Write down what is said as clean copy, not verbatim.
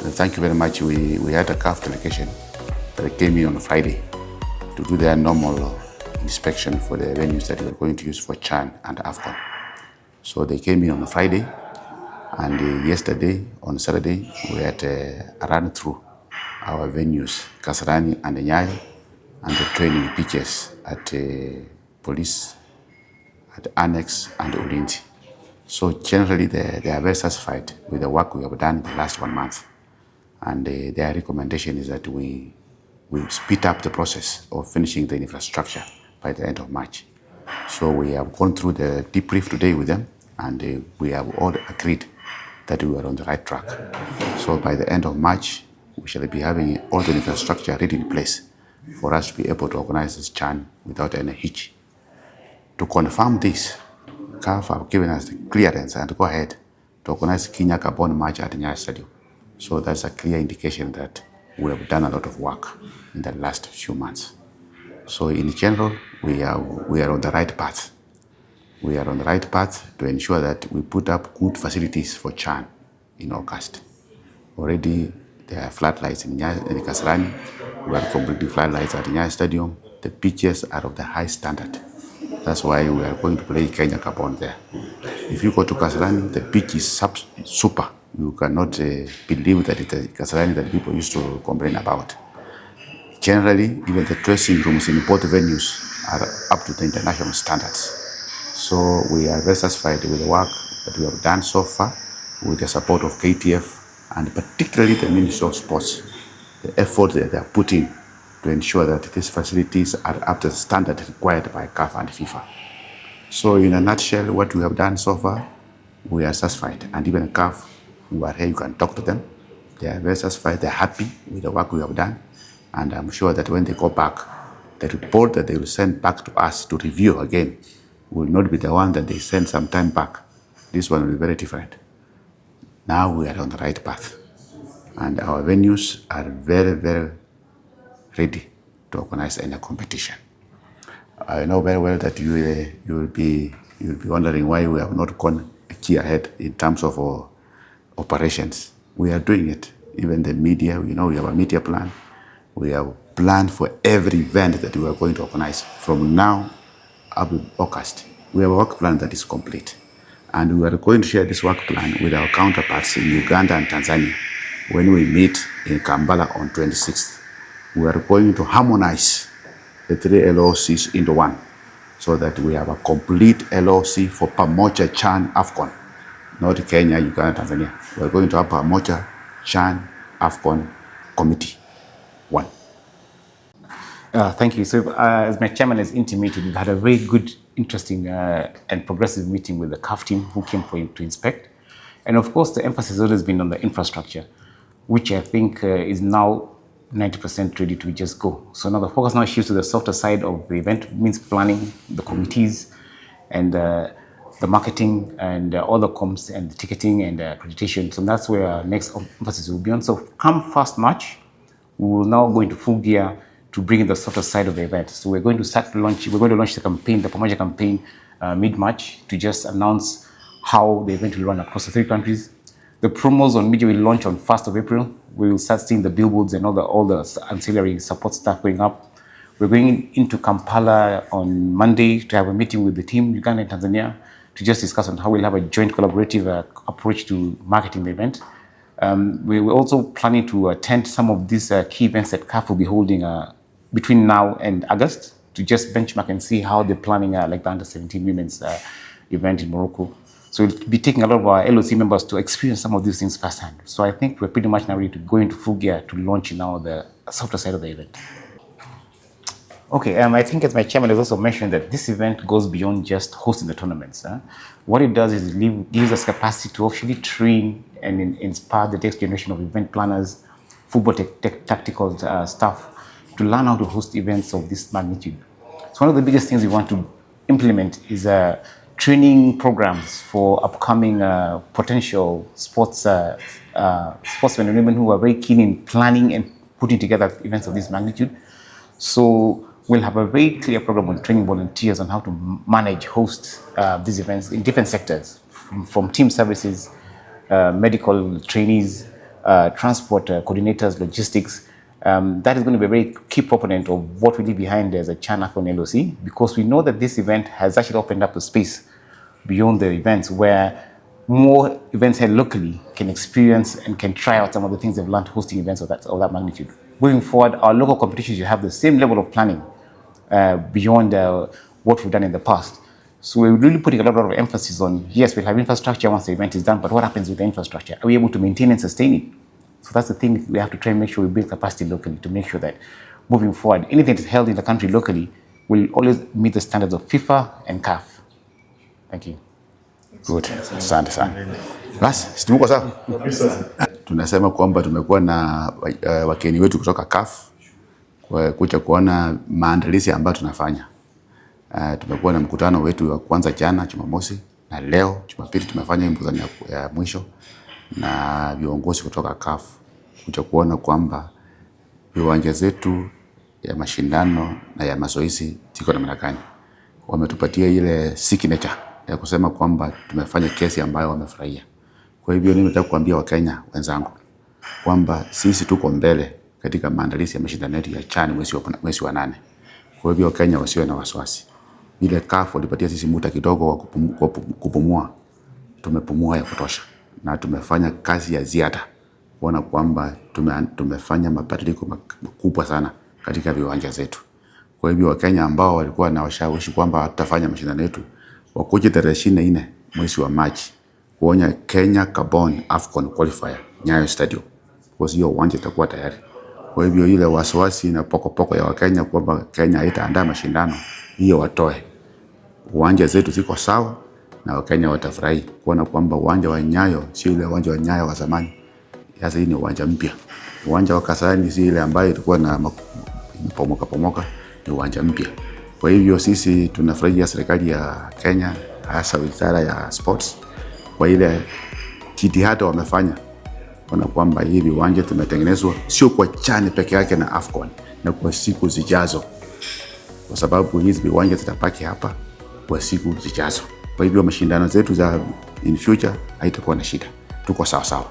Thank you very much. We had a CAF delegation that came in on Friday to do their normal inspection for the venues that we are going to use for CHAN and AFCON. So they came in on Friday, and yesterday, on Saturday, we had a run through our venues, Kasarani and Nyayo, and the training pitches at Police, at Annex and Ulinzi. So generally, they are very satisfied with the work we have done in the last 1 month. And their recommendation is that we speed up the process of finishing the infrastructure by the end of March. So we have gone through the debrief today with them, and we have all agreed that we are on the right track. So by the end of March, we shall be having all the infrastructure ready in place for us to be able to organize this CHAN without any hitch. To confirm this, CAF have given us the clearance and go ahead to organize Kenya Gabon match at the Nyayo Stadium. So that's a clear indication that we have done a lot of work in the last few months. So in general, we are on the right path. We are on the right path to ensure that we put up good facilities for CHAN in August. Already there are floodlights in Kasarani. We are completing floodlights at the Nyayo Stadium. The pitches are of the high standard. That's why we are going to play Kenya Gabon there. If you go to Kasarani, the pitch is super. You cannot believe that it's the Kasarani that people used to complain about. Generally, even the dressing rooms in both venues are up to the international standards. So we are very satisfied with the work that we have done so far with the support of KTF and particularly the Ministry of Sports, the effort that they are putting to ensure that these facilities are up to the standard required by CAF and FIFA. So in a nutshell, what we have done so far, we are satisfied. And even CAF, who are here, you can talk to them. They are very satisfied, they're happy with the work we have done. And I'm sure that when they go back, the report that they will send back to us to review again will not be the one that they sent some time back. This one will be very different. Now we are on the right path. And our venues are very, very ready to organize any competition. I know very well that you will be wondering why we have not gone a key ahead in terms of our operations. We are doing it. Even the media, we have a media plan. We have planned for every event that we are going to organize from now up to August. We have a work plan that is complete. And we are going to share this work plan with our counterparts in Uganda and Tanzania when we meet in Kampala on 26th. We are going to harmonize the three LOCs into one so that we have a complete LOC for Pamoja, CHAN, AFCON, not Kenya, Uganda, Tanzania. We are going to have Pamoja, CHAN, AFCON committee. One. Thank you. So as my chairman has intimated, we've had a very good, interesting and progressive meeting with the CAF team who came to inspect. And of course, the emphasis has always been on the infrastructure, which I think is now 90% ready to just go. So now the focus now shifts to the softer side of the event, means planning, the committees, and the marketing, and all the comms, and the ticketing, and accreditation. So that's where our next emphasis will be on. So come 1st March, we will now go into full gear to bring in the softer side of the event. So we're going to launch the campaign, the Pamoja campaign, mid-March, to just announce how the event will run across the 3 countries. The promos on media will launch on 1st of April. We will start seeing the billboards and all the ancillary support stuff going up. We're going into Kampala on Monday to have a meeting with the team, Uganda and Tanzania, to just discuss on how we'll have a joint collaborative approach to marketing the event. We were also planning to attend some of these key events that CAF will be holding between now and August to just benchmark and see how they're planning like the Under-17 women's event in Morocco. So we'll be taking a lot of our LOC members to experience some of these things firsthand. So I think we're pretty much now ready to go into full gear to launch now the softer side of the event. Okay, I think as my chairman has also mentioned that this event goes beyond just hosting the tournaments. What it does is it gives us capacity to actually train and inspire the next generation of event planners, football tactical staff, to learn how to host events of this magnitude. So one of the biggest things we want to implement is training programs for upcoming potential sportsmen and women who are very keen in planning and putting together events of this magnitude. So we'll have a very clear program on training volunteers on how to manage, host these events in different sectors, from team services, medical trainees, transport coordinators, logistics. That is going to be a very key proponent of what we leave behind as a CHAN AFCON LOC, because we know that this event has actually opened up a space beyond the events where more events held locally can experience and can try out some of the things they've learned hosting events of that magnitude. Moving forward, our local competitions, you have the same level of planning beyond what we've done in the past. So we're really putting a lot of emphasis on, yes, we'll have infrastructure once the event is done, but what happens with the infrastructure? Are we able to maintain and sustain it? So that's the thing, we have to try and make sure we build capacity locally to make sure that moving forward, anything that's held in the country locally will always meet the standards of FIFA and CAF. Thank you. Good. Asante sana. Basi, tuko sawa? Tunasema kwamba tumekuwa na wakeni wetu kutoka CAF kuja kuona maandalizi ambayo tunafanya. Tumekuwa na mkutano wetu wa kwanza jana Jumamosi, na leo Jumapili tumefanya mkutano ya mwisho na viongozi kutoka CAF kuja kuona kwamba viwanja zetu ya mashindano na ya mazoezi ziko namna gani. Wametupatia ile signature ya kusema kwamba tumefanya kesi ambayo wamefurahia. Kwa hivyo mimi nataka kuambia Wakenya wenzangu kwamba sisi tuko mbele katika maandalizi ya mashindano yetu ya CHAN mwezi wa 8. Kwa hivyo Wakenya wasiwe na wasiwasi. Ile CAF walipatia sisi muda kidogo wa kupumua. Tumepumua ya kutosha na tumefanya kazi ya ziada kuona kwamba tumefanya mabadiliko makubwa sana katika viwanja zetu. Kwa hivyo Wakenya ambao walikuwa na washawishi kwamba tutafanya mashindano yetu wakuje tarehe 24 mwezi wa Machi kuonya Kenya Gabon AFCON qualifier Nyayo Stadium, kwa hiyo uwanja utakuwa tayari. Kwa hivyo ile wasiwasi na poko ya Wakenya kwamba Kenya haitaandaa mashindano, hiyo watoe. Uwanja zetu ziko sawa na Wakenya watafurahi kuona kwamba uwanja wa Nyayo sio ile uwanja wa Nyayo wa zamani. Sasa hii ni uwanja mpya. Uwanja wa Kasarani si ile ambayo ilikuwa na pomoka, ni uwanja mpya. Kwa hivyo sisi tunafurahia serikali ya Kenya, hasa wizara ya sports, kwa ile jitihada wamefanya kuona kwamba hii viwanja tumetengenezwa sio kwa CHAN peke yake na AFCON, na kwa siku zijazo, kwa sababu hizi viwanja zitapaki hapa kwa siku zijazo. Kwa hivyo mashindano zetu za in future haitakuwa na shida. Tuko sawa sawa.